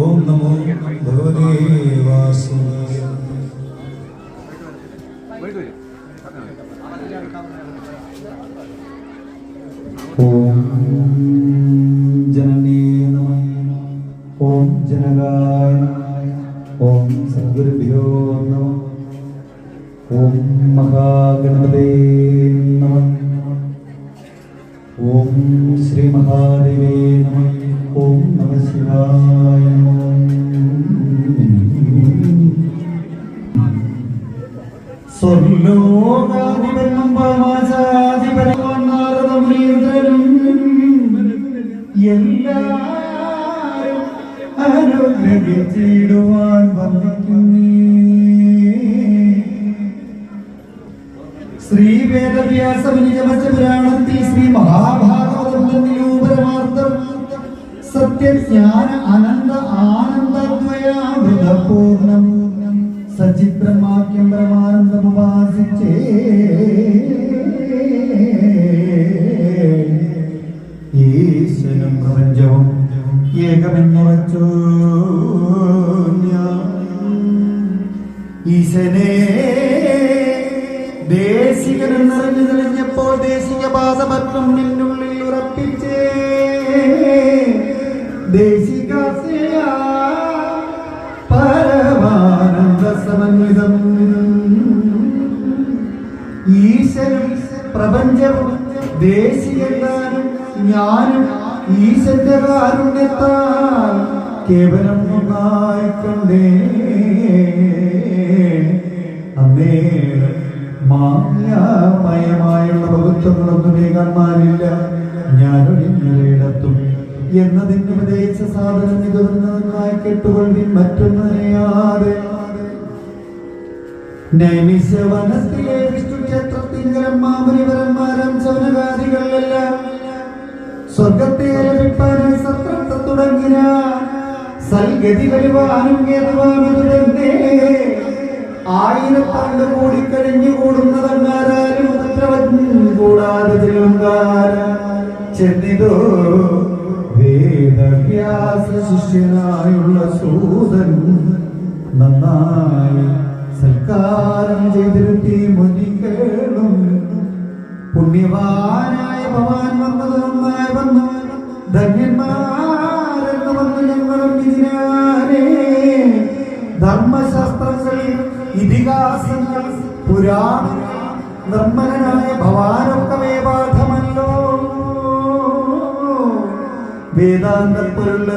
ഓം നമോ ഭഗവതേ വാസുദേവായ. ഓം ജനനീ നമഃ. ഓം ജനകായ നമഃ. ഓം സദ്ഗുരുഭ്യോ നമഃ. ഓം മഹാഗണപതേ നമഃ. ഓം ശ്രീ മഹാദേവേ നമഃ. ഓം നമഃ ശിവായ നമഃ. സ്വർലോകാധിപനും പരമാചാധിപനും നാരദമുനീന്ദ്രനും എല്ലാവരും അനുഗ്രഹിച്ചിടുവാൻ വന്നിരിക്കുന്നേ. ശ്രീ വേദവ്യാസമുനിജപുരാണത്തിൽ ശ്രീ മഹാഭാഗവതം നിരൂപരമാർത്ഥം സത്യജ്ഞാന അനന്ത ആനന്ദദ്വയാമൃതപൂർണം സച്ചിദ്ബ്രഹ്മാഖ്യം പരമാനന്ദമുപാസിച്ചേ ഈശ്വരം പ്രപഞ്ചവും ഏകമെന്നുറച്ചു ഈശനെ ദേശികനെന്നറിഞ്ഞു തെളിഞ്ഞപ്പോൾ ദേശിക പാദപത്രം നിന്നുള്ളിൽ ഉറപ്പിച്ചേ. ദേശിക പരമാനന്ദ സമന്വിതം ഈശനും പ്രപഞ്ചവും ദേശികനും ഞാനും ഈശന്റെ കാരുണ്യത്താൽ കേവലം ഒന്നായി കണ്ടേ. അന്നേരം മായാമയമായുള്ള ഭഗവത്വങ്ങളൊന്നും ഏകാന്മാരില്ല. ഞാനൊഴിഞ്ഞൊരിടത്തും എന്നതിന് ഉപദേശ സാധനം ഇതൊന്നായി കേട്ടുകൊള്ളി മറ്റൊന്നറിയാതെ. നൈമിഷവനത്തിലെ വിഷ്ണു ക്ഷേത്രത്തിങ്കരം മാമുനിവരന്മാരും സവനകാദികളെല്ലാം സ്വർഗത്തെ ലഭിപ്പാനായി സത്രത്തെ തുടങ്ങിന സൽഗതി വരുവാനും കേതുവാനതുതന്നെ. 1000 കൂടി കഴിഞ്ഞു കൂടുന്നതങ്ങാരും കൂടാതെ ചെന്നിതോ വേദവ്യാസ ശിഷ്യനായുള്ള സൂതൻ നന്നായി സൽക്കാരം ചെയ്തിരുത്തി മുനി കേളും. പുണ്യവാനായ ഭവാൻ വന്നത് നന്നായി വന്നു. ധന്യന്മാരെന്ന് വന്നു ഞങ്ങളും ഇതിനാലേ. ധർമ്മശാസ്ത്രങ്ങൾ ഇതിഹാസങ്ങൾ പുരാണങ്ങൾ നിർമ്മലനായ ഭവാനൊക്കമേ പാഠമല്ലോ. വേദാന്തത്തിലുള്ള